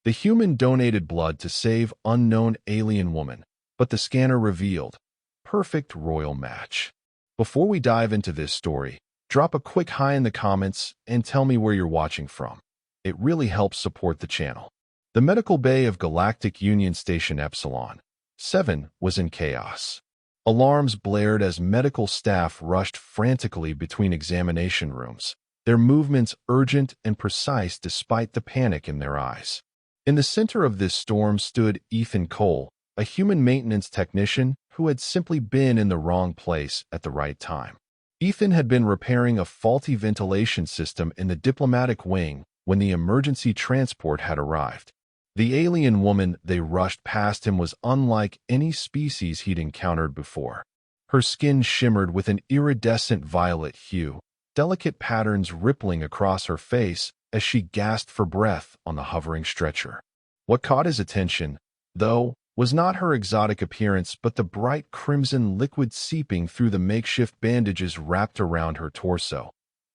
The human donated blood to save unknown alien woman, but the scanner revealed perfect royal match. Before we dive into this story, drop a quick hi in the comments and tell me where you're watching from. It really helps support the channel. The medical bay of Galactic Union Station Epsilon 7 was in chaos. Alarms blared as medical staff rushed frantically between examination rooms, their movements urgent and precise despite the panic in their eyes. In the center of this storm stood Ethan Cole, a human maintenance technician who had simply been in the wrong place at the right time. Ethan had been repairing a faulty ventilation system in the diplomatic wing when the emergency transport had arrived. The alien woman they rushed past him was unlike any species he'd encountered before. Her skin shimmered with an iridescent violet hue, delicate patterns rippling across her face as she gasped for breath on the hovering stretcher. What caught his attention, though, was not her exotic appearance but the bright crimson liquid seeping through the makeshift bandages wrapped around her torso,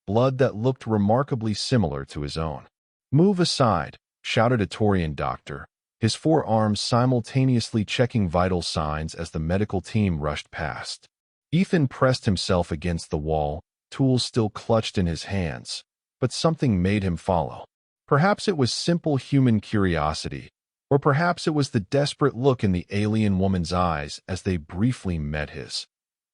blood that looked remarkably similar to his own. "Move aside," shouted a Taurian doctor, his forearms simultaneously checking vital signs as the medical team rushed past. Ethan pressed himself against the wall, tools still clutched in his hands, but something made him follow. Perhaps it was simple human curiosity, or perhaps it was the desperate look in the alien woman's eyes as they briefly met his.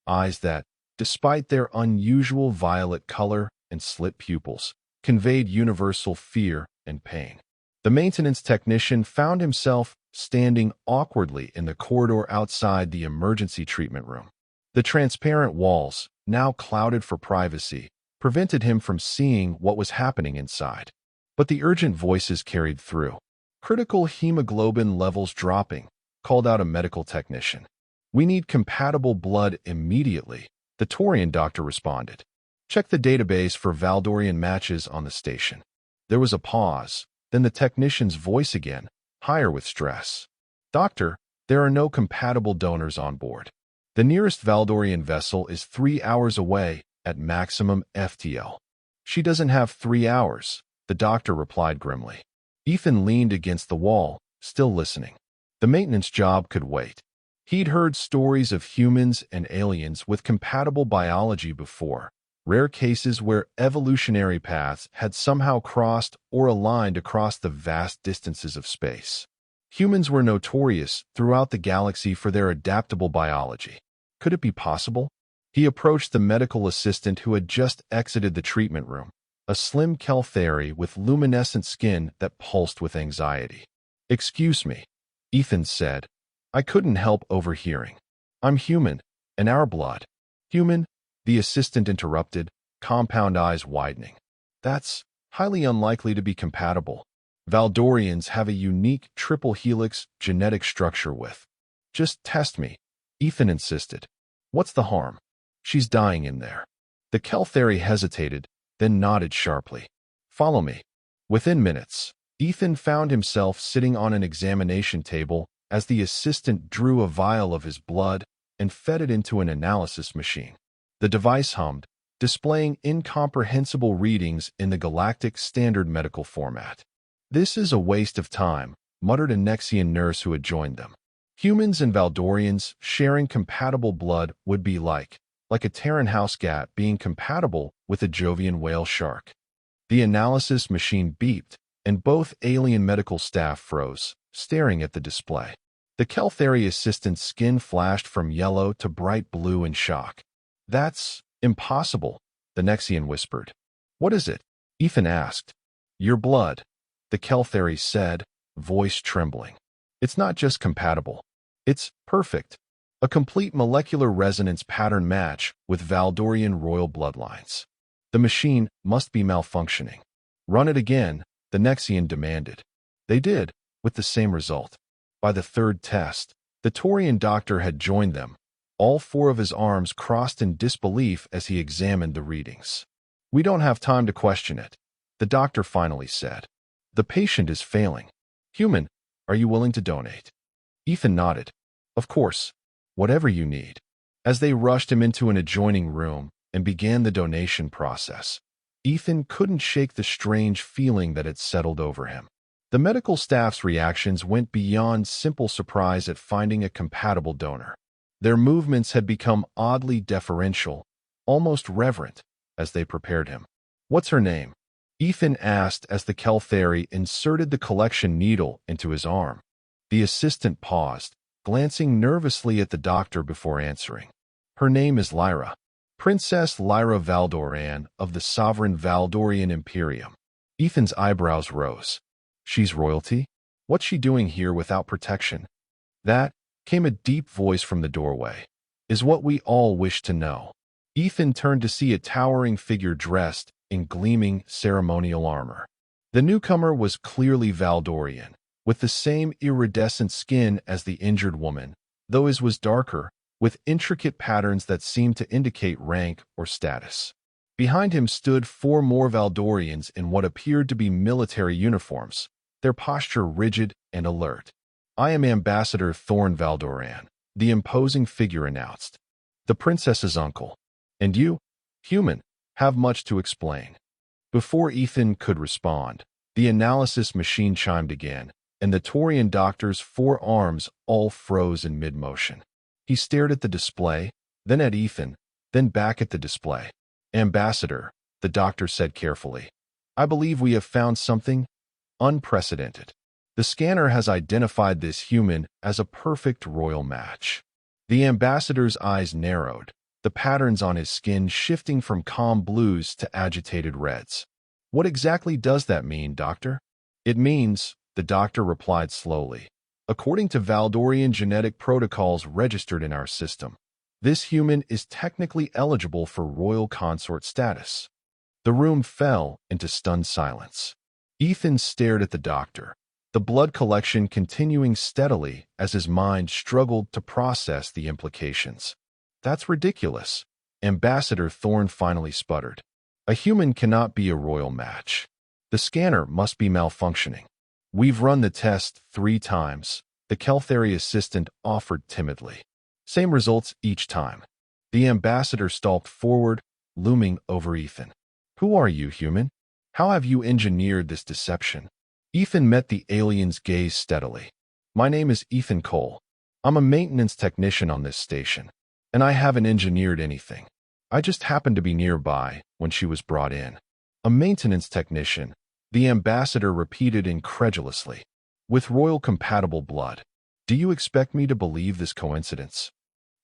Eyes that, despite their unusual violet color and slit pupils, conveyed universal fear and pain. The maintenance technician found himself standing awkwardly in the corridor outside the emergency treatment room. The transparent walls, now clouded for privacy, prevented him from seeing what was happening inside. But the urgent voices carried through. "Critical hemoglobin levels dropping," called out a medical technician. "We need compatible blood immediately," the Taurian doctor responded. "Check the database for Valdorian matches on the station." There was a pause, then the technician's voice again, higher with stress. "Doctor, there are no compatible donors on board. The nearest Valdorian vessel is 3 hours away at maximum FTL." "She doesn't have 3 hours," the doctor replied grimly. Ethan leaned against the wall, still listening. The maintenance job could wait. He'd heard stories of humans and aliens with compatible biology before, rare cases where evolutionary paths had somehow crossed or aligned across the vast distances of space. Humans were notorious throughout the galaxy for their adaptable biology. Could it be possible? He approached the medical assistant who had just exited the treatment room, a slim Kelthari with luminescent skin that pulsed with anxiety. "Excuse me," Ethan said. "I couldn't help overhearing. I'm human, and our blood." "Human?" the assistant interrupted, compound eyes widening. "That's highly unlikely to be compatible. Valdorians have a unique triple helix genetic structure with." "Just test me," Ethan insisted. "What's the harm? She's dying in there." The Kelthari hesitated, then nodded sharply. "Follow me." Within minutes, Ethan found himself sitting on an examination table as the assistant drew a vial of his blood and fed it into an analysis machine. The device hummed, displaying incomprehensible readings in the galactic standard medical format. "This is a waste of time," muttered a Nexian nurse who had joined them. Humans and Valdorians sharing compatible blood would be like a Terran house cat being compatible with a Jovian whale shark. The analysis machine beeped, and both alien medical staff froze, staring at the display. The Kelthari assistant's skin flashed from yellow to bright blue in shock. "That's impossible," the Nexian whispered. "What is it?" Ethan asked. "Your blood," the Kelthari said, voice trembling. "It's not just compatible. It's perfect. A complete molecular resonance pattern match with Valdorian royal bloodlines. The machine must be malfunctioning." "Run it again," the Nexian demanded. They did, with the same result. By the third test, the Taurian doctor had joined them, all 4 of his arms crossed in disbelief as he examined the readings. "We don't have time to question it," the doctor finally said. "The patient is failing. Human, are you willing to donate?" Ethan nodded. "Of course. Whatever you need." As they rushed him into an adjoining room and began the donation process, Ethan couldn't shake the strange feeling that had settled over him. The medical staff's reactions went beyond simple surprise at finding a compatible donor. Their movements had become oddly deferential, almost reverent, as they prepared him. "What's her name?" Ethan asked as the Kelthari inserted the collection needle into his arm. The assistant paused, glancing nervously at the doctor before answering. "Her name is Lyra. Princess Lyra Valdoran of the sovereign Valdorian Imperium." Ethan's eyebrows rose. "She's royalty? What's she doing here without protection?" "That," came a deep voice from the doorway, "is what we all wish to know." Ethan turned to see a towering figure dressed in gleaming ceremonial armor. The newcomer was clearly Valdorian, with the same iridescent skin as the injured woman, though his was darker, with intricate patterns that seemed to indicate rank or status. Behind him stood 4 more Valdorians in what appeared to be military uniforms, their posture rigid and alert. "I am Ambassador Thorn Valdoran," the imposing figure announced. "The princess's uncle. And you, human, have much to explain." Before Ethan could respond, the analysis machine chimed again, and the Taurian doctor's 4 arms all froze in mid-motion. He stared at the display, then at Ethan, then back at the display. "Ambassador," the doctor said carefully, "I believe we have found something unprecedented. The scanner has identified this human as a perfect royal match." The ambassador's eyes narrowed, the patterns on his skin shifting from calm blues to agitated reds. "What exactly does that mean, Doctor?" "It means," the doctor replied slowly, "according to Valdorian genetic protocols registered in our system, this human is technically eligible for royal consort status." The room fell into stunned silence. Ethan stared at the doctor, the blood collection continuing steadily as his mind struggled to process the implications. "That's ridiculous," Ambassador Thorn finally sputtered. "A human cannot be a royal match. The scanner must be malfunctioning." "We've run the test 3 times, the Kelthari assistant offered timidly. "Same results each time." The ambassador stalked forward, looming over Ethan. "Who are you, human? How have you engineered this deception?" Ethan met the alien's gaze steadily. "My name is Ethan Cole. I'm a maintenance technician on this station, and I haven't engineered anything. I just happened to be nearby when she was brought in." "A maintenance technician," the ambassador repeated incredulously. "With royal-compatible blood. Do you expect me to believe this coincidence?"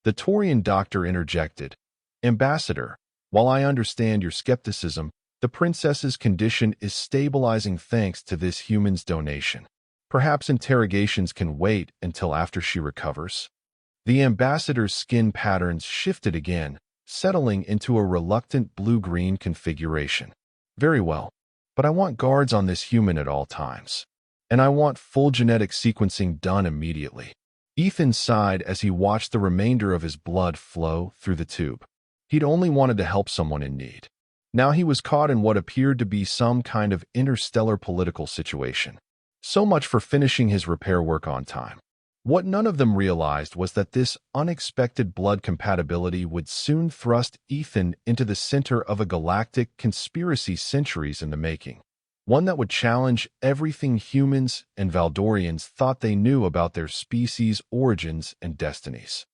The Taurian doctor interjected. "Ambassador, while I understand your skepticism, the princess's condition is stabilizing thanks to this human's donation. Perhaps interrogations can wait until after she recovers." The ambassador's skin patterns shifted again, settling into a reluctant blue-green configuration. "Very well, but I want guards on this human at all times. And I want full genetic sequencing done immediately." Ethan sighed as he watched the remainder of his blood flow through the tube. He'd only wanted to help someone in need. Now he was caught in what appeared to be some kind of interstellar political situation. So much for finishing his repair work on time. What none of them realized was that this unexpected blood compatibility would soon thrust Ethan into the center of a galactic conspiracy centuries in the making, one that would challenge everything humans and Valdorians thought they knew about their species' origins and destinies.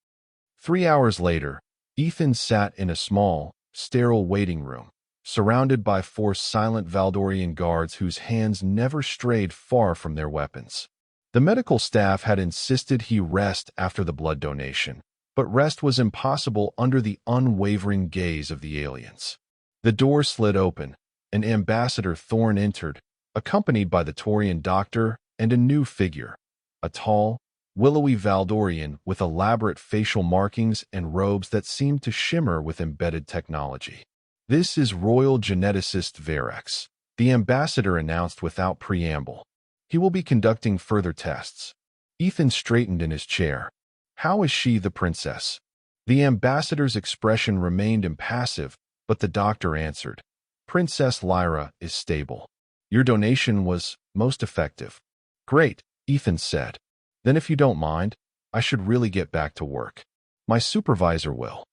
3 hours later, Ethan sat in a small, sterile waiting room, surrounded by 4 silent Valdorian guards whose hands never strayed far from their weapons. The medical staff had insisted he rest after the blood donation, but rest was impossible under the unwavering gaze of the aliens. The door slid open, and Ambassador Thorn entered, accompanied by the Taurian doctor and a new figure, a tall, willowy Valdorian with elaborate facial markings and robes that seemed to shimmer with embedded technology. "This is Royal Geneticist Verex," the ambassador announced without preamble. "He will be conducting further tests." Ethan straightened in his chair. "How is she the princess?" The ambassador's expression remained impassive, but the doctor answered. "Princess Lyra is stable. Your donation was most effective." "Great," Ethan said. "Then if you don't mind, I should really get back to work. My supervisor will."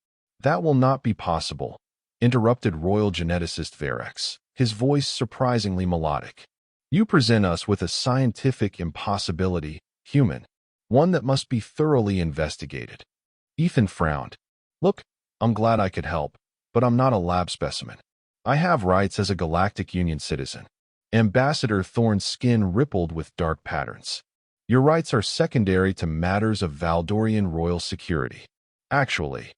"That will not be possible," interrupted Royal Geneticist Verex, his voice surprisingly melodic. You present us with a scientific impossibility, human, one that must be thoroughly investigated. Ethan frowned. Look, I'm glad I could help, but I'm not a lab specimen. I have rights as a Galactic Union citizen. Ambassador Thorn's skin rippled with dark patterns. Your rights are secondary to matters of Valdorian royal security. Actually,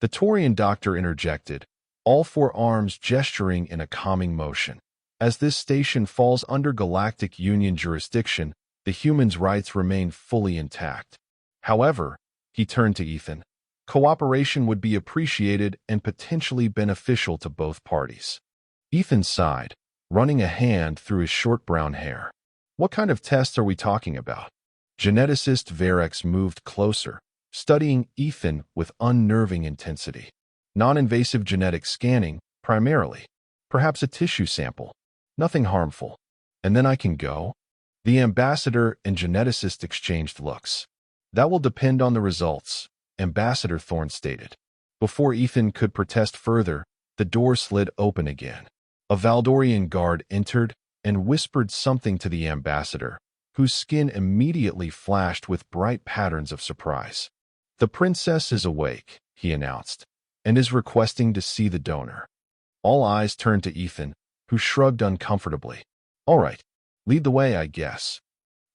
the Taurian doctor interjected, all four arms gesturing in a calming motion. As this station falls under Galactic Union jurisdiction, the human's rights remain fully intact. However, he turned to Ethan, cooperation would be appreciated and potentially beneficial to both parties. Ethan sighed, running a hand through his short brown hair. What kind of tests are we talking about? Geneticist Varex moved closer, studying Ethan with unnerving intensity. Non-invasive genetic scanning, primarily. Perhaps a tissue sample. Nothing harmful. And then I can go? The ambassador and geneticist exchanged looks. That will depend on the results, Ambassador Thorn stated. Before Ethan could protest further, the door slid open again. A Valdorian guard entered and whispered something to the ambassador, whose skin immediately flashed with bright patterns of surprise. The princess is awake, he announced, and is requesting to see the donor. All eyes turned to Ethan, who shrugged uncomfortably. All right, lead the way, I guess.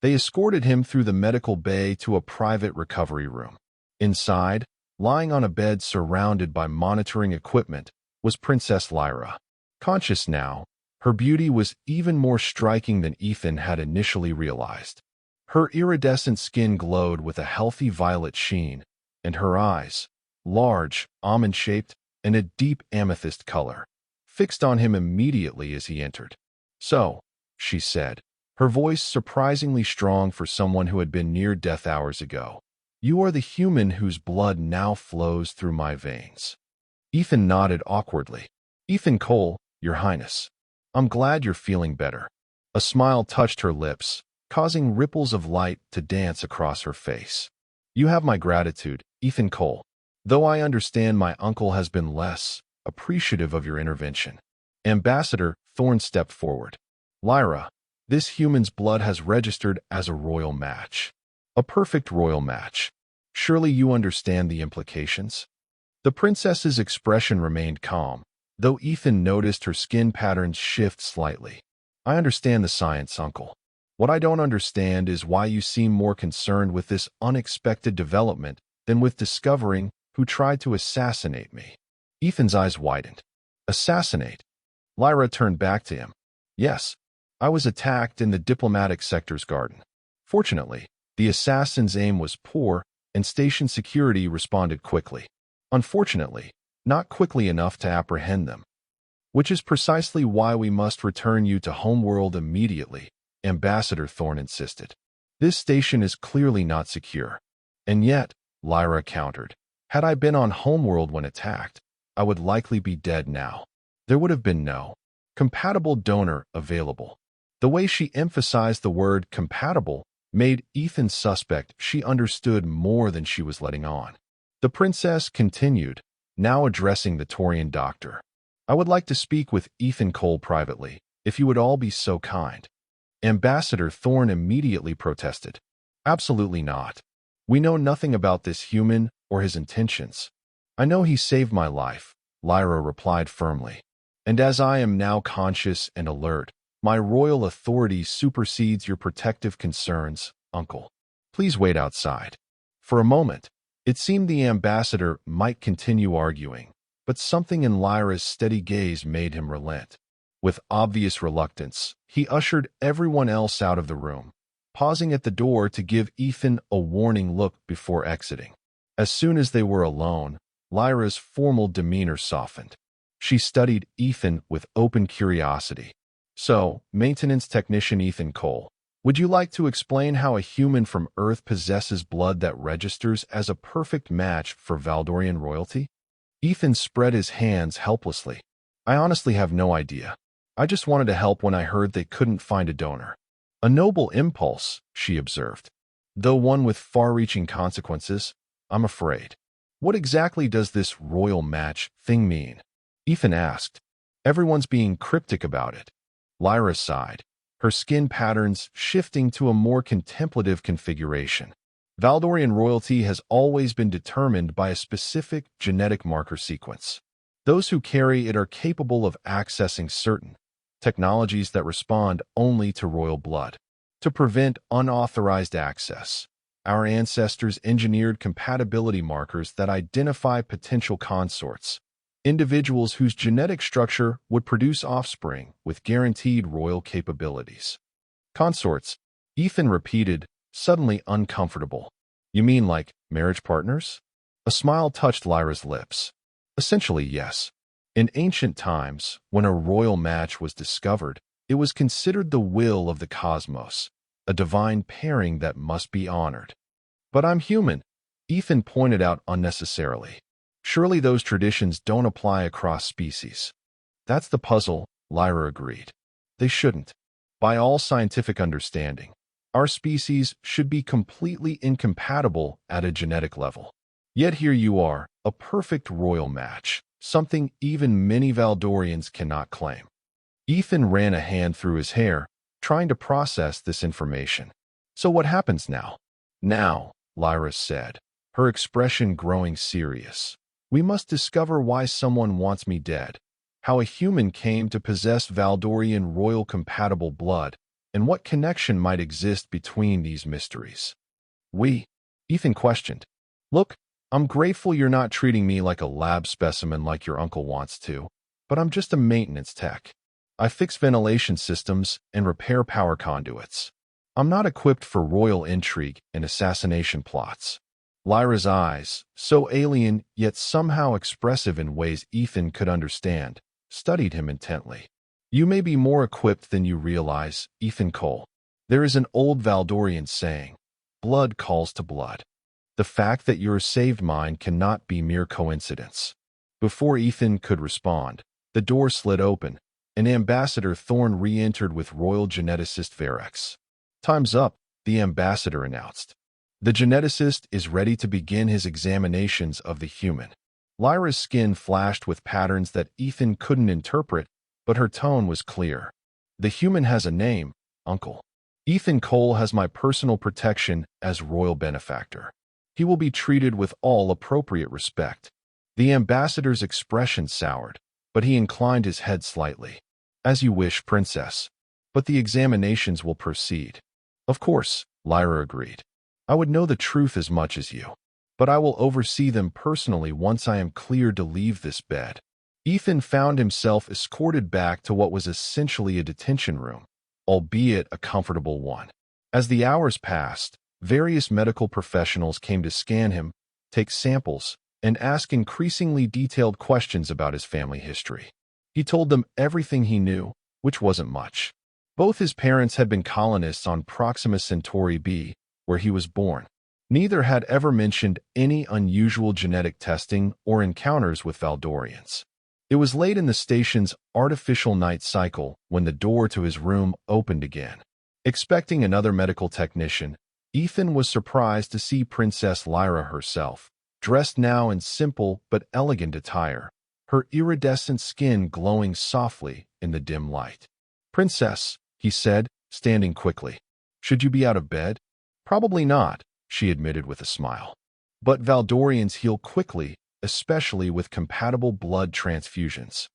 They escorted him through the medical bay to a private recovery room. Inside, lying on a bed surrounded by monitoring equipment, was Princess Lyra. Conscious now, her beauty was even more striking than Ethan had initially realized. Her iridescent skin glowed with a healthy violet sheen, and her eyes, large, almond-shaped, and a deep amethyst color, fixed on him immediately as he entered. So, she said, her voice surprisingly strong for someone who had been near death hours ago. You are the human whose blood now flows through my veins. Ethan nodded awkwardly. Ethan Cole, Your Highness. I'm glad you're feeling better. A smile touched her lips, causing ripples of light to dance across her face. You have my gratitude, Ethan Cole, though I understand my uncle has been less appreciative of your intervention. Ambassador Thorn stepped forward. Lyra, this human's blood has registered as a royal match. A perfect royal match. Surely you understand the implications? The princess's expression remained calm, though Ethan noticed her skin patterns shift slightly. I understand the science, uncle. What I don't understand is why you seem more concerned with this unexpected development than with discovering who tried to assassinate me. Ethan's eyes widened. Assassinate? Lyra turned back to him. Yes, I was attacked in the diplomatic sector's garden. Fortunately, the assassin's aim was poor, and station security responded quickly. Unfortunately, not quickly enough to apprehend them. Which is precisely why we must return you to Homeworld immediately, Ambassador Thorn insisted. This station is clearly not secure. And yet, Lyra countered, had I been on Homeworld when attacked, I would likely be dead now. There would have been no compatible donor available. The way she emphasized the word compatible made Ethan suspect she understood more than she was letting on. The princess continued, now addressing the Taurian doctor. I would like to speak with Ethan Cole privately, if you would all be so kind. Ambassador Thorn immediately protested. Absolutely not. We know nothing about this human or his intentions. I know he saved my life, Lyra replied firmly. And as I am now conscious and alert, my royal authority supersedes your protective concerns, uncle. Please wait outside. For a moment, it seemed the ambassador might continue arguing, but something in Lyra's steady gaze made him relent. With obvious reluctance, he ushered everyone else out of the room, pausing at the door to give Ethan a warning look before exiting. As soon as they were alone, Lyra's formal demeanor softened. She studied Ethan with open curiosity. So, maintenance technician Ethan Cole, would you like to explain how a human from Earth possesses blood that registers as a perfect match for Valdorian royalty? Ethan spread his hands helplessly. I honestly have no idea. I just wanted to help when I heard they couldn't find a donor. A noble impulse, she observed. Though one with far-reaching consequences, I'm afraid. What exactly does this royal match thing mean? Ethan asked. Everyone's being cryptic about it. Lyra sighed. her skin patterns shifting to a more contemplative configuration. Valdorian royalty has always been determined by a specific genetic marker sequence. Those who carry it are capable of accessing certain technologies that respond only to royal blood. To prevent unauthorized access, our ancestors engineered compatibility markers that identify potential consorts, individuals whose genetic structure would produce offspring with guaranteed royal capabilities. Consorts, Ethan repeated, suddenly uncomfortable. You mean like marriage partners? A smile touched Lyra's lips. Essentially, yes. In ancient times, when a royal match was discovered, it was considered the will of the cosmos, a divine pairing that must be honored. But I'm human, Ethan pointed out unnecessarily. Surely those traditions don't apply across species. That's the puzzle, Lyra agreed. They shouldn't. By all scientific understanding, our species should be completely incompatible at a genetic level. Yet here you are, a perfect royal match, something even many Valdorians cannot claim. Ethan ran a hand through his hair, trying to process this information. So what happens now? Now, Lyra said, her expression growing serious. We must discover why someone wants me dead, how a human came to possess Valdorian royal-compatible blood, and what connection might exist between these mysteries. Ethan questioned. Look, I'm grateful you're not treating me like a lab specimen like your uncle wants to, but I'm just a maintenance tech. I fix ventilation systems and repair power conduits. I'm not equipped for royal intrigue and assassination plots. Lyra's eyes, so alien yet somehow expressive in ways Ethan could understand, studied him intently. You may be more equipped than you realize, Ethan Cole. There is an old Valdorian saying, blood calls to blood. The fact that you're a saved mind cannot be mere coincidence. Before Ethan could respond, the door slid open, and Ambassador Thorne re-entered with royal geneticist Verex. Time's up, the ambassador announced. The geneticist is ready to begin his examinations of the human. Lyra's skin flashed with patterns that Ethan couldn't interpret, but her tone was clear. The human has a name, Uncle. Ethan Cole has my personal protection as royal benefactor. He will be treated with all appropriate respect. The ambassador's expression soured, but he inclined his head slightly. As you wish, Princess. But the examinations will proceed. Of course, Lyra agreed. I would know the truth as much as you, but I will oversee them personally once I am cleared to leave this bed. Ethan found himself escorted back to what was essentially a detention room, albeit a comfortable one. As the hours passed, various medical professionals came to scan him, take samples, and ask increasingly detailed questions about his family history. He told them everything he knew, which wasn't much. Both his parents had been colonists on Proxima Centauri b, where he was born. Neither had ever mentioned any unusual genetic testing or encounters with Valdorians. It was late in the station's artificial night cycle when the door to his room opened again. Expecting another medical technician, Ethan was surprised to see Princess Lyra herself, dressed now in simple but elegant attire, her iridescent skin glowing softly in the dim light. Princess, he said, standing quickly. Should you be out of bed? Probably not, she admitted with a smile. But Valdorians heal quickly, especially with compatible blood transfusions.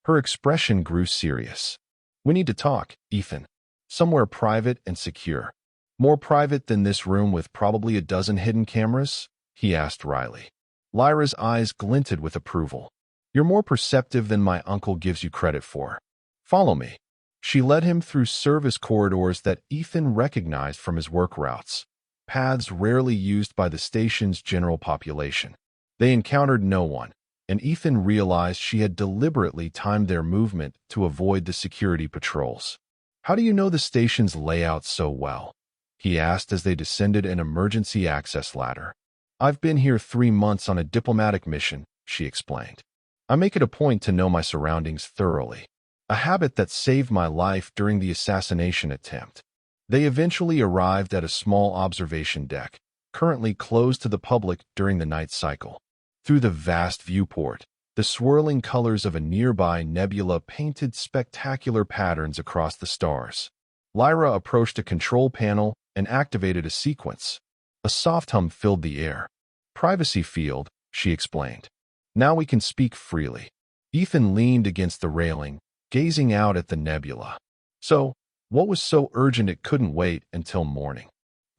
Her expression grew serious. We need to talk, Ethan. Somewhere private and secure. More private than this room with probably a dozen hidden cameras? He asked wryly. Lyra's eyes glinted with approval. You're more perceptive than my uncle gives you credit for. Follow me. She led him through service corridors that Ethan recognized from his work routes, paths rarely used by the station's general population. They encountered no one, and Ethan realized she had deliberately timed their movement to avoid the security patrols. How do you know the station's layout so well? He asked as they descended an emergency access ladder. I've been here 3 months on a diplomatic mission, she explained. I make it a point to know my surroundings thoroughly. A habit that saved my life during the assassination attempt. They eventually arrived at a small observation deck, currently closed to the public during the night cycle. Through the vast viewport, the swirling colors of a nearby nebula painted spectacular patterns across the stars. Lyra approached a control panel and activated a sequence. A soft hum filled the air. "Privacy field," she explained. "Now we can speak freely." Ethan leaned against the railing, gazing out at the nebula. "So, what was so urgent it couldn't wait until morning?"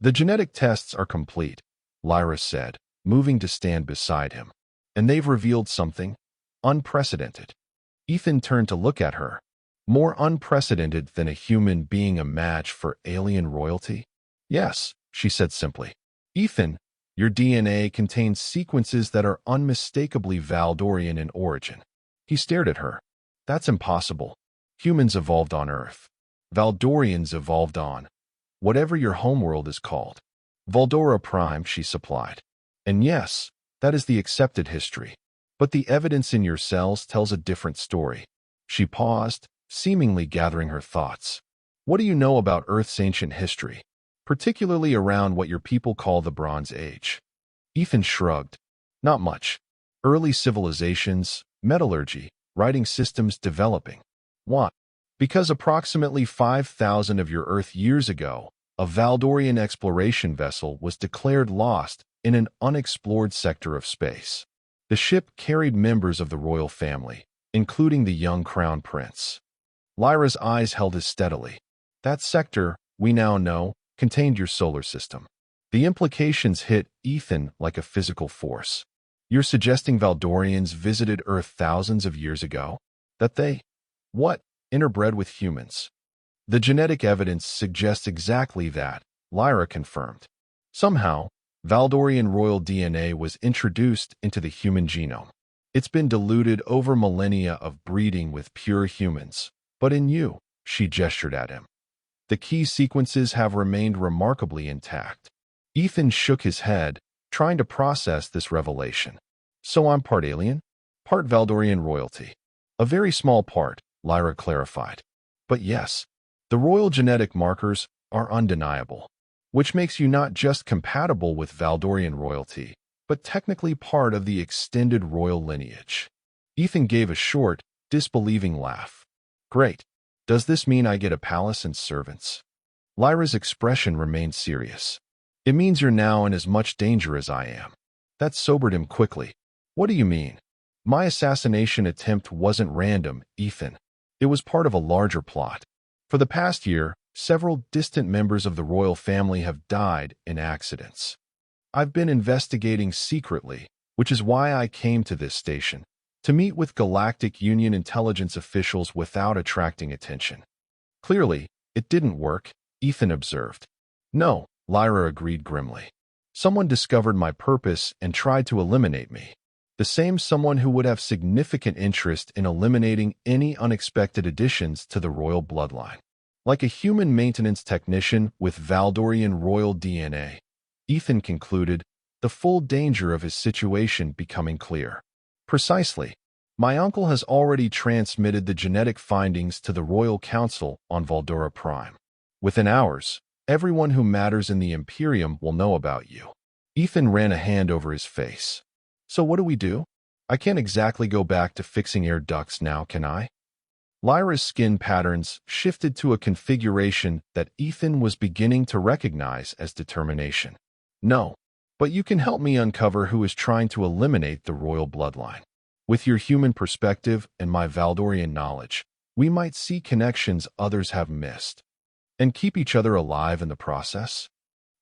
"The genetic tests are complete," Lyra said, moving to stand beside him. "And they've revealed something unprecedented." Ethan turned to look at her. "More unprecedented than a human being a match for alien royalty?" "Yes," she said simply. "Ethan, your DNA contains sequences that are unmistakably Valdorian in origin." He stared at her. "That's impossible. Humans evolved on Earth. Valdorians evolved on whatever your homeworld is called. Valdora Prime," she supplied. "And yes, that is the accepted history. But the evidence in your cells tells a different story." She paused, seemingly gathering her thoughts. "What do you know about Earth's ancient history, particularly around what your people call the Bronze Age?" Ethan shrugged. "Not much. Early civilizations, metallurgy, writing systems developing." "What?" "Because approximately 5,000 of your Earth years ago, a Valdorian exploration vessel was declared lost in an unexplored sector of space. The ship carried members of the royal family, including the young crown prince." Lyra's eyes held his steadily. "That sector, we now know, contained your solar system." The implications hit Ethan like a physical force. "You're suggesting Valdorians visited Earth thousands of years ago? That they, what, interbred with humans?" "The genetic evidence suggests exactly that," Lyra confirmed. "Somehow, Valdorian royal DNA was introduced into the human genome. It's been diluted over millennia of breeding with pure humans. But in you," she gestured at him, "the key sequences have remained remarkably intact." Ethan shook his head, trying to process this revelation. "So I'm part alien? Part Valdorian royalty?" "A very small part," Lyra clarified. "But yes, the royal genetic markers are undeniable, which makes you not just compatible with Valdorian royalty, but technically part of the extended royal lineage." Ethan gave a short, disbelieving laugh. "Great. Does this mean I get a palace and servants?" Lyra's expression remained serious. "It means you're now in as much danger as I am." That sobered him quickly. "What do you mean?" "My assassination attempt wasn't random, Ethan. It was part of a larger plot. For the past year, several distant members of the royal family have died in accidents. I've been investigating secretly, which is why I came to this station, to meet with Galactic Union intelligence officials without attracting attention." "Clearly, it didn't work," Ethan observed. "No," Lyra agreed grimly. "Someone discovered my purpose and tried to eliminate me. The same someone who would have significant interest in eliminating any unexpected additions to the royal bloodline. Like a human maintenance technician with Valdorian royal DNA." Ethan concluded, the full danger of his situation becoming clear. "Precisely. My uncle has already transmitted the genetic findings to the Royal Council on Valdora Prime. Within hours, everyone who matters in the Imperium will know about you." Ethan ran a hand over his face. "So what do we do? I can't exactly go back to fixing air ducts now, can I?" Lyra's skin patterns shifted to a configuration that Ethan was beginning to recognize as determination. "No, but you can help me uncover who is trying to eliminate the royal bloodline. With your human perspective and my Valdorian knowledge, we might see connections others have missed. And keep each other alive in the process?"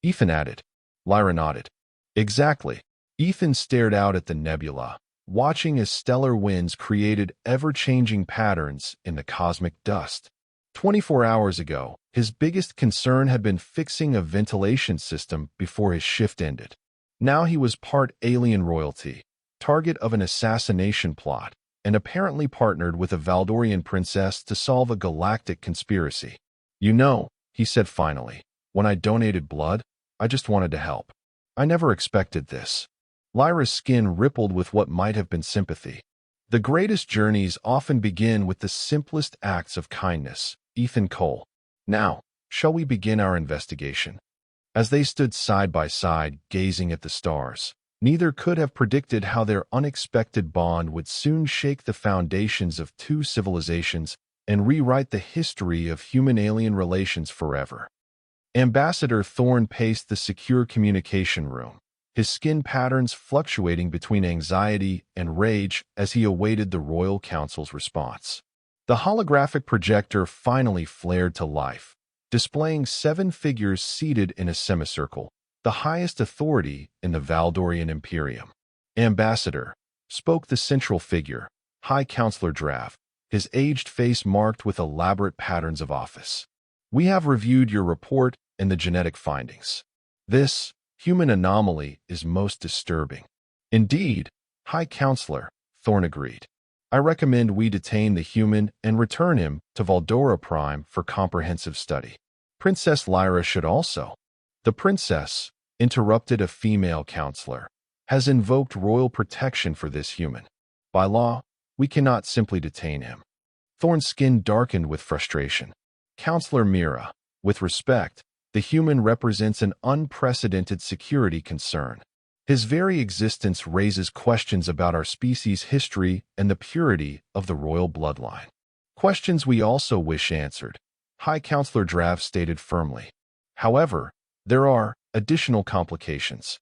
Ethan added. Lyra nodded. "Exactly." Ethan stared out at the nebula, watching as stellar winds created ever-changing patterns in the cosmic dust. 24 hours ago, his biggest concern had been fixing a ventilation system before his shift ended. Now he was part alien royalty, target of an assassination plot, and apparently partnered with a Valdorian princess to solve a galactic conspiracy. "You know," he said finally, "when I donated blood, I just wanted to help. I never expected this." Lyra's skin rippled with what might have been sympathy. "The greatest journeys often begin with the simplest acts of kindness," Ethan Cole. "Now, shall we begin our investigation?" As they stood side by side, gazing at the stars, neither could have predicted how their unexpected bond would soon shake the foundations of two civilizations and rewrite the history of human-alien relations forever. Ambassador Thorn paced the secure communication room, his skin patterns fluctuating between anxiety and rage as he awaited the Royal Council's response. The holographic projector finally flared to life, displaying 7 figures seated in a semicircle, the highest authority in the Valdorian Imperium. Ambassador, spoke the central figure, High Counselor Drav, his aged face marked with elaborate patterns of office. We have reviewed your report and the genetic findings. This human anomaly is most disturbing. Indeed, High Counselor, Thorn agreed. I recommend we detain the human and return him to Valdora Prime for comprehensive study. Princess Lyra should also. The princess, interrupted a female counselor, has invoked royal protection for this human. By law, we cannot simply detain him. Thorn's skin darkened with frustration. Counselor Mira, with respect, the human represents an unprecedented security concern. His very existence raises questions about our species' history and the purity of the royal bloodline. Questions we also wish answered, High Counselor Drav stated firmly. However, there are additional complications.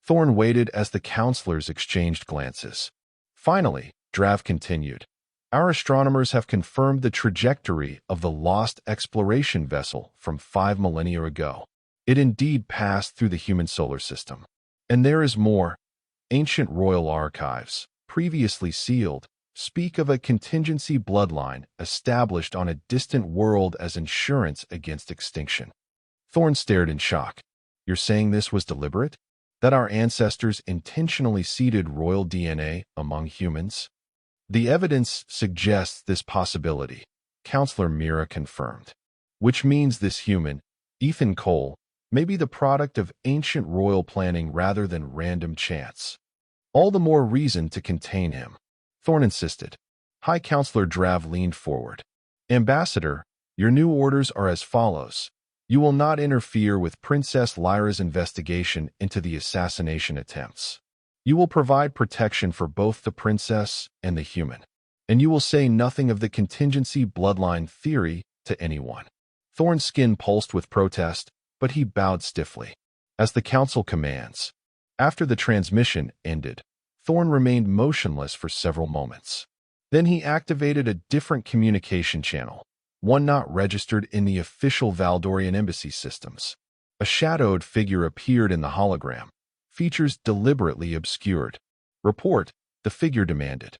Thorn waited as the counselors exchanged glances. Finally, Drav continued. Our astronomers have confirmed the trajectory of the lost exploration vessel from 5 millennia ago. It indeed passed through the human solar system. And there is more. Ancient royal archives, previously sealed, speak of a contingency bloodline established on a distant world as insurance against extinction. Thorn stared in shock. You're saying this was deliberate? That our ancestors intentionally seeded royal DNA among humans? The evidence suggests this possibility, Counselor Mira confirmed. Which means this human, Ethan Cole, may be the product of ancient royal planning rather than random chance. All the more reason to contain him, Thorn insisted. High Counselor Drav leaned forward. Ambassador, your new orders are as follows. You will not interfere with Princess Lyra's investigation into the assassination attempts. You will provide protection for both the princess and the human. And you will say nothing of the contingency bloodline theory to anyone. Thorn's skin pulsed with protest, but he bowed stiffly. As the council commands. After the transmission ended, Thorn remained motionless for several moments. Then he activated a different communication channel, one not registered in the official Valdorian embassy systems. A shadowed figure appeared in the hologram, features deliberately obscured. Report, the figure demanded.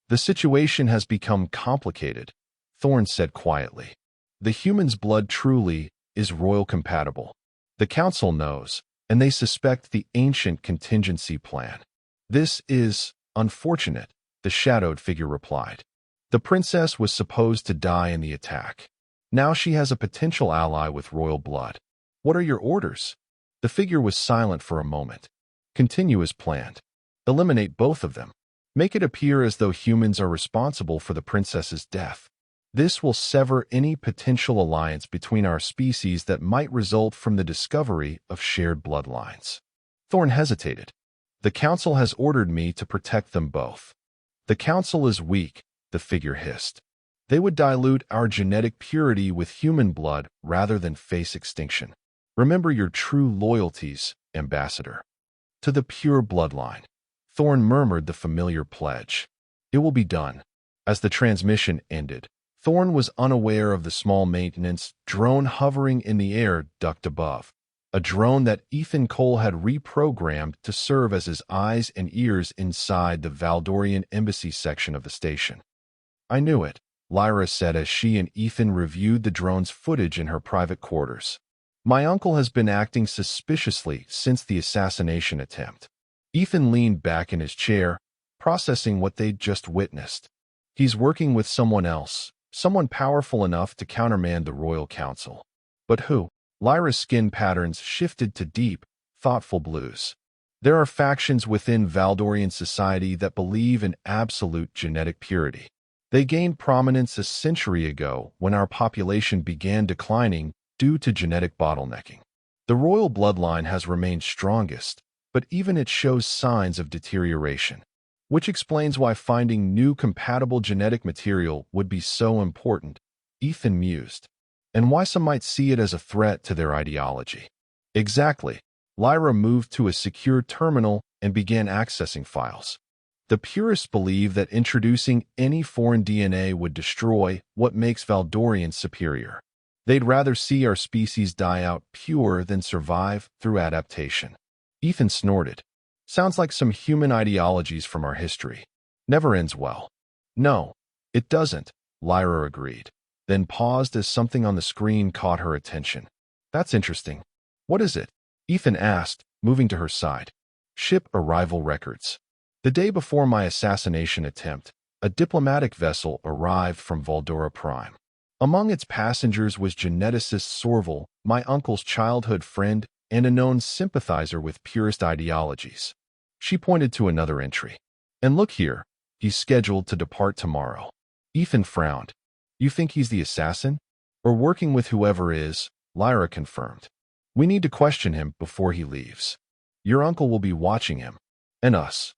The situation has become complicated, Thorn said quietly. The human's blood truly is royal compatible. The council knows, and they suspect the ancient contingency plan. This is unfortunate, the shadowed figure replied. The princess was supposed to die in the attack. Now she has a potential ally with royal blood. What are your orders? The figure was silent for a moment. Continue as planned. Eliminate both of them. Make it appear as though humans are responsible for the princess's death. This will sever any potential alliance between our species that might result from the discovery of shared bloodlines. Thorn hesitated. The council has ordered me to protect them both. The council is weak, the figure hissed. They would dilute our genetic purity with human blood rather than face extinction. Remember your true loyalties, Ambassador. To the pure bloodline. Thorn murmured the familiar pledge. It will be done. As the transmission ended, Thorn was unaware of the small maintenance drone hovering in the air duct above, a drone that Ethan Cole had reprogrammed to serve as his eyes and ears inside the Valdorian embassy section of the station. I knew it, Lyra said as she and Ethan reviewed the drone's footage in her private quarters. My uncle has been acting suspiciously since the assassination attempt. Ethan leaned back in his chair, processing what they'd just witnessed. He's working with someone else, someone powerful enough to countermand the Royal Council. But who? Lyra's skin patterns shifted to deep, thoughtful blues. There are factions within Valdorian society that believe in absolute genetic purity. They gained prominence a century ago when our population began declining due to genetic bottlenecking. The royal bloodline has remained strongest, but even it shows signs of deterioration, which explains why finding new compatible genetic material would be so important, Ethan mused. And why some might see it as a threat to their ideology. Exactly. Lyra moved to a secure terminal and began accessing files. The purists believe that introducing any foreign DNA would destroy what makes Valdorians superior. They'd rather see our species die out pure than survive through adaptation. Ethan snorted. Sounds like some human ideologies from our history. Never ends well. No, it doesn't, Lyra agreed, then paused as something on the screen caught her attention. That's interesting. What is it? Ethan asked, moving to her side. Ship arrival records. The day before my assassination attempt, a diplomatic vessel arrived from Valdora Prime. Among its passengers was geneticist Sorval, my uncle's childhood friend and a known sympathizer with purist ideologies. She pointed to another entry. And look here, he's scheduled to depart tomorrow. Ethan frowned. You think he's the assassin? Or working with whoever is, Lyra confirmed. We need to question him before he leaves. Your uncle will be watching him. And us.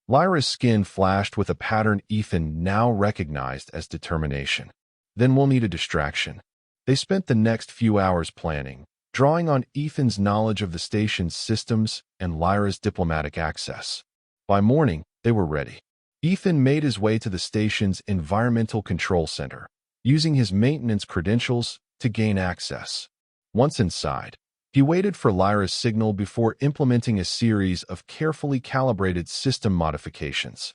Lyra's skin flashed with a pattern Ethan now recognized as determination. Then we'll need a distraction. They spent the next few hours planning, drawing on Ethan's knowledge of the station's systems and Lyra's diplomatic access. By morning, they were ready. Ethan made his way to the station's environmental control center, using his maintenance credentials to gain access. Once inside, he waited for Lyra's signal before implementing a series of carefully calibrated system modifications.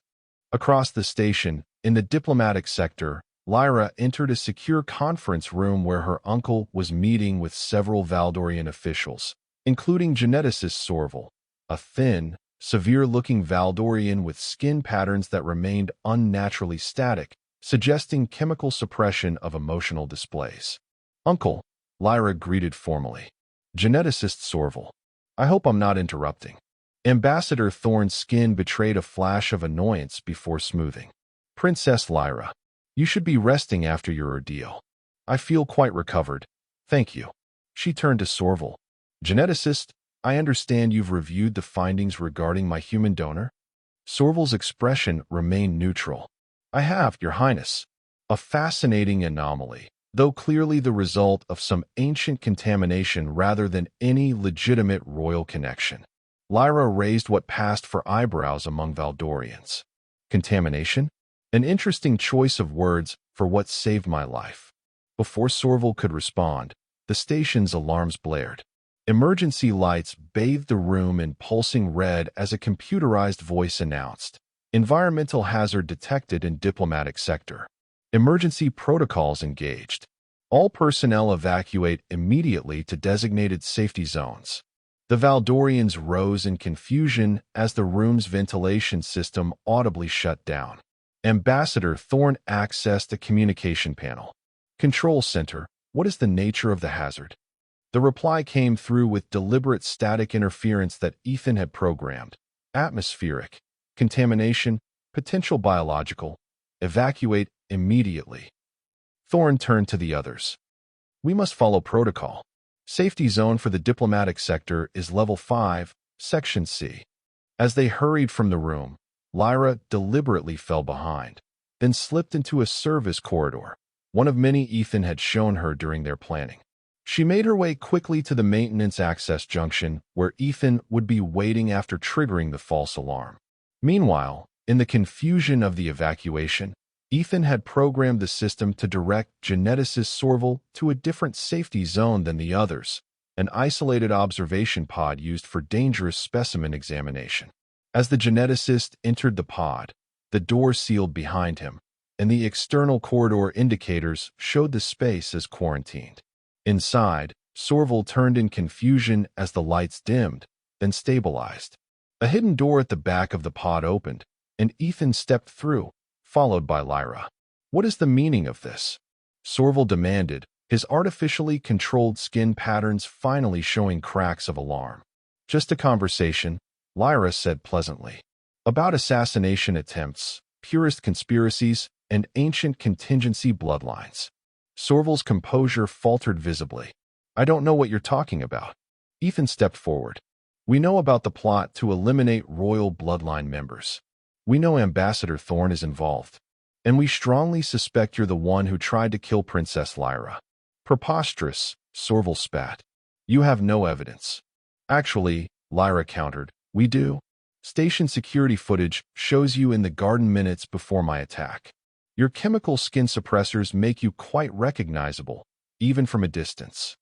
Across the station, in the diplomatic sector, Lyra entered a secure conference room where her uncle was meeting with several Valdorian officials, including geneticist Sorval, a thin, severe-looking Valdorian with skin patterns that remained unnaturally static, suggesting chemical suppression of emotional displays. Uncle, Lyra greeted formally. Geneticist Sorval. I hope I'm not interrupting. Ambassador Thorne's skin betrayed a flash of annoyance before smoothing. Princess Lyra, you should be resting after your ordeal. I feel quite recovered. Thank you. She turned to Sorval. Geneticist, I understand you've reviewed the findings regarding my human donor? Sorval's expression remained neutral. I have, Your Highness. A fascinating anomaly, though clearly the result of some ancient contamination rather than any legitimate royal connection. Lyra raised what passed for eyebrows among Valdorians. Contamination? An interesting choice of words for what saved my life. Before Sorval could respond, the station's alarms blared. Emergency lights bathed the room in pulsing red as a computerized voice announced, environmental hazard detected in diplomatic sector. Emergency protocols engaged. All personnel evacuate immediately to designated safety zones. The Valdorians rose in confusion as the room's ventilation system audibly shut down. Ambassador Thorne accessed a communication panel. Control Center, what is the nature of the hazard? The reply came through with deliberate static interference that Ethan had programmed. Atmospheric. Contamination. Potential biological. Evacuate immediately. Thorne turned to the others. We must follow protocol. Safety zone for the diplomatic sector is level 5, section C. As they hurried from the room, Lyra deliberately fell behind, then slipped into a service corridor, one of many Ethan had shown her during their planning. She made her way quickly to the maintenance access junction, where Ethan would be waiting after triggering the false alarm. Meanwhile, in the confusion of the evacuation, Ethan had programmed the system to direct geneticist Sorval to a different safety zone than the others, an isolated observation pod used for dangerous specimen examination. As the geneticist entered the pod, the door sealed behind him, and the external corridor indicators showed the space as quarantined. Inside, Sorval turned in confusion as the lights dimmed, then stabilized. A hidden door at the back of the pod opened, and Ethan stepped through, followed by Lyra. What is the meaning of this? Sorval demanded, his artificially controlled skin patterns finally showing cracks of alarm. Just a conversation, Lyra said pleasantly. About assassination attempts, purist conspiracies, and ancient contingency bloodlines. Sorval's composure faltered visibly. I don't know what you're talking about. Ethan stepped forward. We know about the plot to eliminate royal bloodline members. We know Ambassador Thorne is involved. And we strongly suspect you're the one who tried to kill Princess Lyra. Preposterous, Sorval spat. You have no evidence. Actually, Lyra countered, we do. Station security footage shows you in the garden minutes before my attack. Your chemical skin suppressors make you quite recognizable, even from a distance.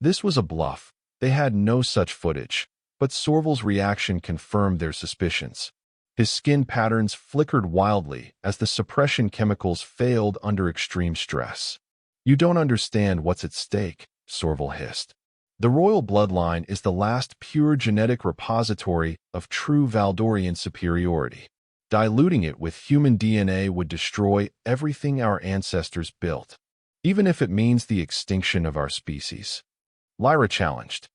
This was a bluff. They had no such footage, but Sorval's reaction confirmed their suspicions. His skin patterns flickered wildly as the suppression chemicals failed under extreme stress. You don't understand what's at stake, Sorval hissed. The royal bloodline is the last pure genetic repository of true Valdorian superiority. Diluting it with human DNA would destroy everything our ancestors built, even if it means the extinction of our species. Lyra challenged.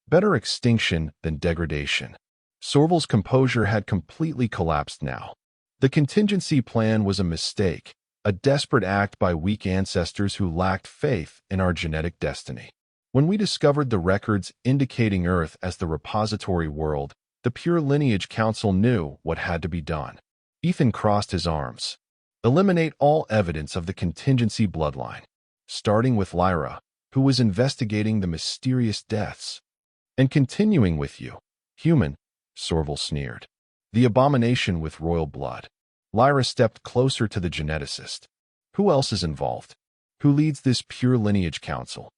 Better extinction than degradation. Sorval's composure had completely collapsed now. The contingency plan was a mistake, a desperate act by weak ancestors who lacked faith in our genetic destiny. When we discovered the records indicating Earth as the repository world, the Pure Lineage Council knew what had to be done. Ethan crossed his arms. Eliminate all evidence of the contingency bloodline, starting with Lyra, who was investigating the mysterious deaths. And continuing with you, human, Sorval sneered. The abomination with royal blood. Lyra stepped closer to the geneticist. Who else is involved? Who leads this Pure Lineage Council?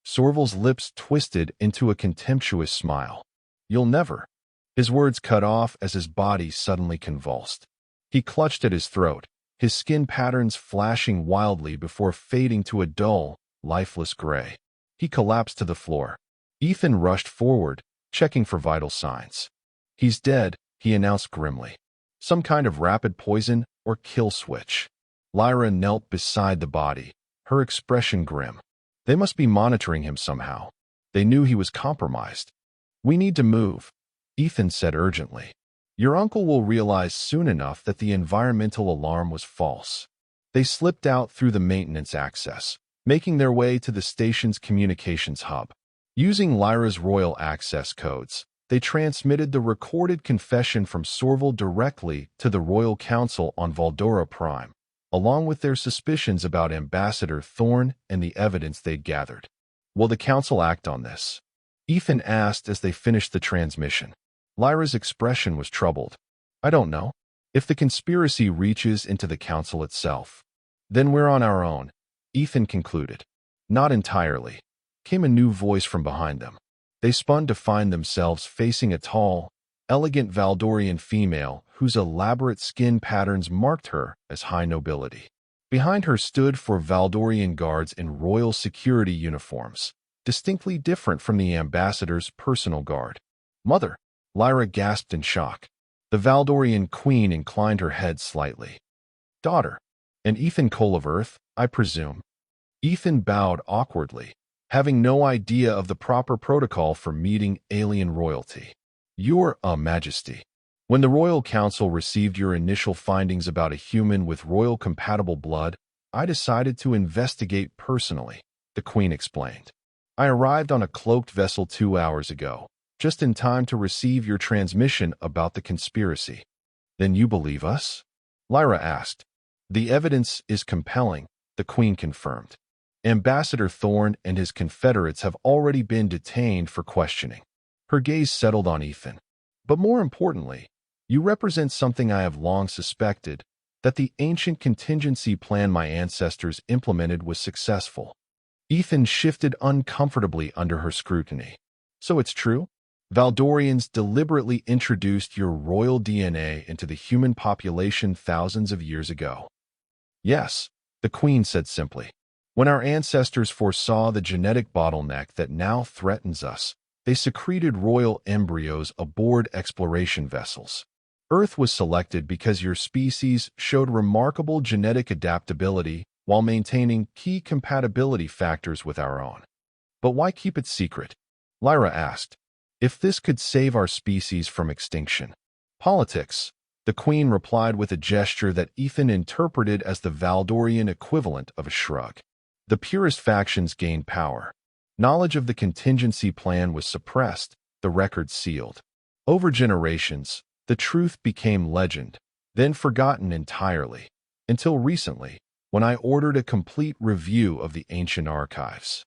Sorval's lips twisted into a contemptuous smile. You'll never. His words cut off as his body suddenly convulsed. He clutched at his throat, his skin patterns flashing wildly before fading to a dull, lifeless gray. He collapsed to the floor. Ethan rushed forward, checking for vital signs. He's dead, he announced grimly. Some kind of rapid poison or kill switch. Lyra knelt beside the body, her expression grim. They must be monitoring him somehow. They knew he was compromised. We need to move, Ethan said urgently. Your uncle will realize soon enough that the environmental alarm was false. They slipped out through the maintenance access, making their way to the station's communications hub. Using Lyra's royal access codes, they transmitted the recorded confession from Sorval directly to the Royal Council on Valdora Prime, along with their suspicions about Ambassador Thorn and the evidence they'd gathered. Will the Council act on this? Ethan asked as they finished the transmission. Lyra's expression was troubled. I don't know. If the conspiracy reaches into the Council itself, then we're on our own, Ethan concluded. Not entirely. Came a new voice from behind them. They spun to find themselves facing a tall, elegant Valdorian female whose elaborate skin patterns marked her as high nobility. Behind her stood four Valdorian guards in royal security uniforms, distinctly different from the ambassador's personal guard. Mother! Lyra gasped in shock. The Valdorian queen inclined her head slightly. Daughter. And Ethan Cole of Earth, I presume. Ethan bowed awkwardly, having no idea of the proper protocol for meeting alien royalty. Your Majesty. When the Royal Council received your initial findings about a human with royal-compatible blood, I decided to investigate personally, the Queen explained. I arrived on a cloaked vessel 2 hours ago, just in time to receive your transmission about the conspiracy. Then you believe us? Lyra asked. The evidence is compelling, the Queen confirmed. Ambassador Thorn and his confederates have already been detained for questioning. Her gaze settled on Ethan. But more importantly, you represent something I have long suspected, that the ancient contingency plan my ancestors implemented was successful. Ethan shifted uncomfortably under her scrutiny. So it's true? Valdorians deliberately introduced your royal DNA into the human population thousands of years ago. Yes, the Queen said simply. When our ancestors foresaw the genetic bottleneck that now threatens us, they secreted royal embryos aboard exploration vessels. Earth was selected because your species showed remarkable genetic adaptability while maintaining key compatibility factors with our own. But why keep it secret? Lyra asked. If this could save our species from extinction. Politics, the Queen replied with a gesture that Ethan interpreted as the Valdorian equivalent of a shrug. The purest factions gained power. Knowledge of the contingency plan was suppressed, the record sealed. Over generations, the truth became legend, then forgotten entirely. until recently, when I ordered a complete review of the ancient archives.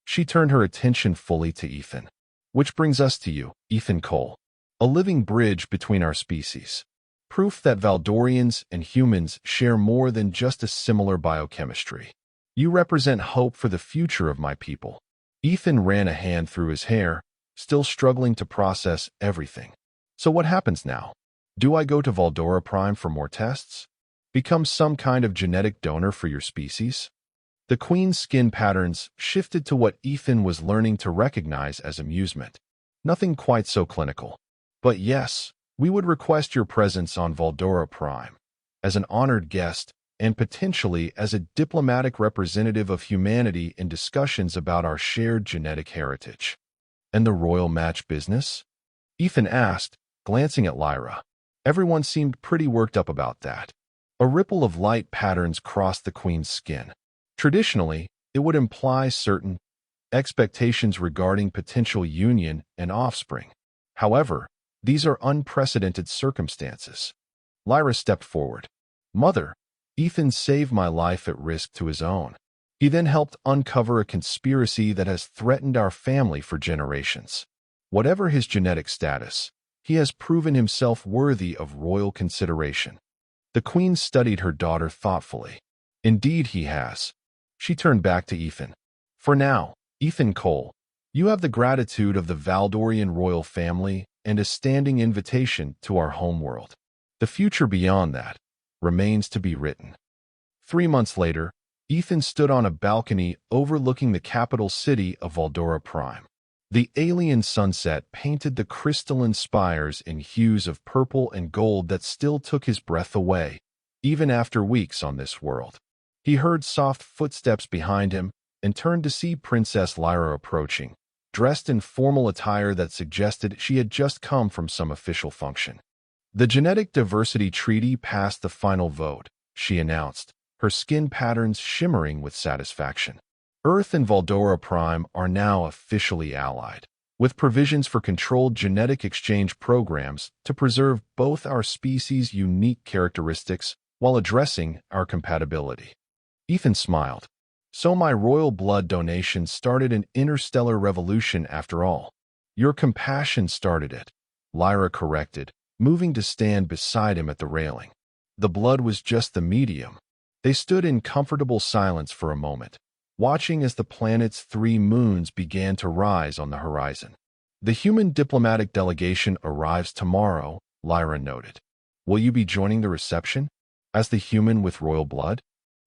She turned her attention fully to Ethan. Which brings us to you, Ethan Cole, a living bridge between our species. Proof that Valdorians and humans share more than just a similar biochemistry. You represent hope for the future of my people. Ethan ran a hand through his hair, still struggling to process everything. So what happens now? Do I go to Valdora Prime for more tests? Become some kind of genetic donor for your species? The Queen's skin patterns shifted to what Ethan was learning to recognize as amusement. Nothing quite so clinical. But yes, we would request your presence on Valdora Prime, as an honored guest and potentially as a diplomatic representative of humanity in discussions about our shared genetic heritage. And the royal match business? Ethan asked, glancing at Lyra. Everyone seemed pretty worked up about that. A ripple of light patterns crossed the Queen's skin. Traditionally, it would imply certain expectations regarding potential union and offspring. However, these are unprecedented circumstances. Lyra stepped forward. Mother, Ethan saved my life at risk to his own. He then helped uncover a conspiracy that has threatened our family for generations. Whatever his genetic status, he has proven himself worthy of royal consideration. The Queen studied her daughter thoughtfully. Indeed he has. She turned back to Ethan. For now, Ethan Cole, you have the gratitude of the Valdorian royal family and a standing invitation to our homeworld. The future beyond that remains to be written. 3 months later, Ethan stood on a balcony overlooking the capital city of Valdora Prime. The alien sunset painted the crystalline spires in hues of purple and gold that still took his breath away, even after weeks on this world. He heard soft footsteps behind him and turned to see Princess Lyra approaching, dressed in formal attire that suggested she had just come from some official function. The Genetic Diversity Treaty passed the final vote, she announced, her skin patterns shimmering with satisfaction. Earth and Valdora Prime are now officially allied, with provisions for controlled genetic exchange programs to preserve both our species' unique characteristics while addressing our compatibility. Ethan smiled. So my royal blood donation started an interstellar revolution after all. Your compassion started it, Lyra corrected, moving to stand beside him at the railing. The blood was just the medium. They stood in comfortable silence for a moment, watching as the planet's 3 moons began to rise on the horizon. The human diplomatic delegation arrives tomorrow, Lyra noted. Will you be joining the reception? As the human with royal blood?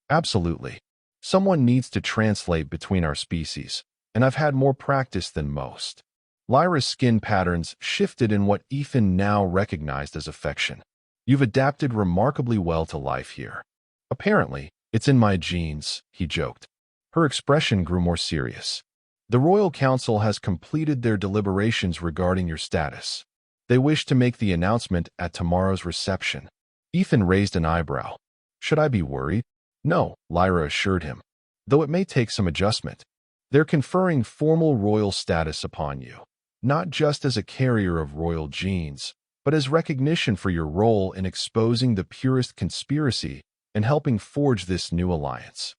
Absolutely. Someone needs to translate between our species, and I've had more practice than most. Lyra's skin patterns shifted in what Ethan now recognized as affection. You've adapted remarkably well to life here. Apparently, it's in my genes, he joked. Her expression grew more serious. The Royal Council has completed their deliberations regarding your status. They wish to make the announcement at tomorrow's reception. Ethan raised an eyebrow. Should I be worried? No, Lyra assured him, though it may take some adjustment. They're conferring formal royal status upon you, not just as a carrier of royal genes, but as recognition for your role in exposing the purest conspiracy and helping forge this new alliance.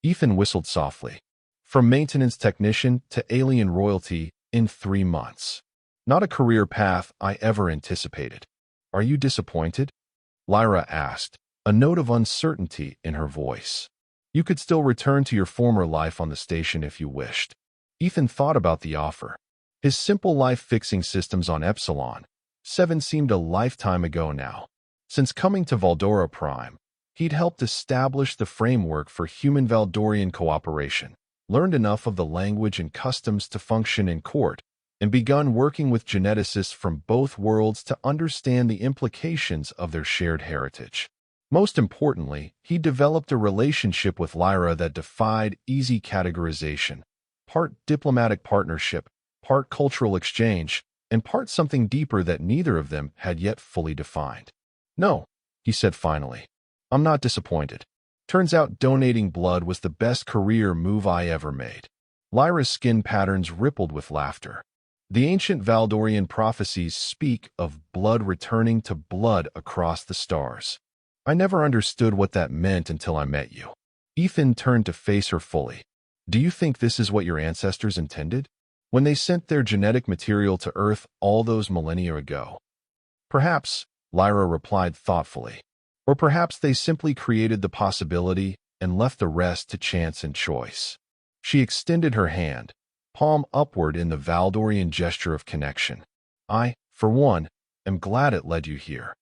Ethan whistled softly. From maintenance technician to alien royalty in 3 months. Not a career path I ever anticipated. Are you disappointed? Lyra asked, a note of uncertainty in her voice. You could still return to your former life on the station if you wished. Ethan thought about the offer. His simple life-fixing systems on Epsilon 7 seemed a lifetime ago now. Since coming to Valdora Prime, he'd helped establish the framework for human-Valdorian cooperation, learned enough of the language and customs to function in court, and begun working with geneticists from both worlds to understand the implications of their shared heritage. Most importantly, he developed a relationship with Lyra that defied easy categorization, part diplomatic partnership, part cultural exchange, and part something deeper that neither of them had yet fully defined. No, he said finally. I'm not disappointed. Turns out donating blood was the best career move I ever made. Lyra's skin patterns rippled with laughter. The ancient Valdorian prophecies speak of blood returning to blood across the stars. I never understood what that meant until I met you. Ethan turned to face her fully. Do you think this is what your ancestors intended when they sent their genetic material to Earth all those millennia ago? Perhaps, Lyra replied thoughtfully. Or perhaps they simply created the possibility and left the rest to chance and choice. She extended her hand, palm upward in the Valdorian gesture of connection. I, for one, am glad it led you here.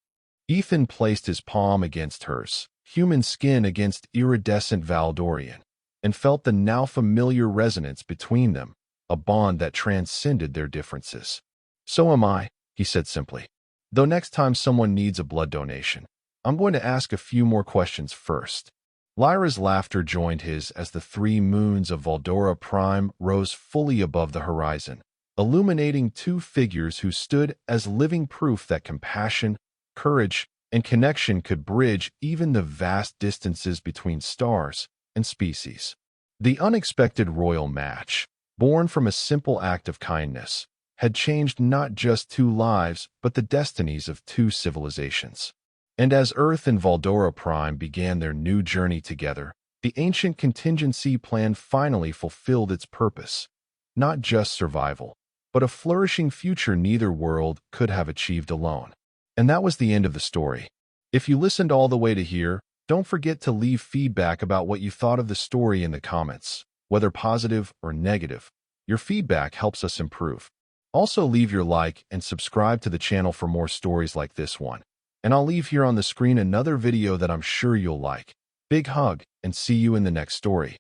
Ethan placed his palm against hers, human skin against iridescent Valdorian, and felt the now familiar resonance between them, a bond that transcended their differences. So am I, he said simply. Though next time someone needs a blood donation, I'm going to ask a few more questions first. Lyra's laughter joined his as the 3 moons of Valdora Prime rose fully above the horizon, illuminating 2 figures who stood as living proof that compassion, courage, and connection could bridge even the vast distances between stars and species. The unexpected royal match, born from a simple act of kindness, had changed not just 2 lives but the destinies of 2 civilizations. And as Earth and Valdora Prime began their new journey together, the ancient contingency plan finally fulfilled its purpose. Not just survival, but a flourishing future neither world could have achieved alone. And that was the end of the story. If you listened all the way to here, don't forget to leave feedback about what you thought of the story in the comments, whether positive or negative. Your feedback helps us improve. Also leave your like and subscribe to the channel for more stories like this one. And I'll leave here on the screen another video that I'm sure you'll like. Big hug, and see you in the next story.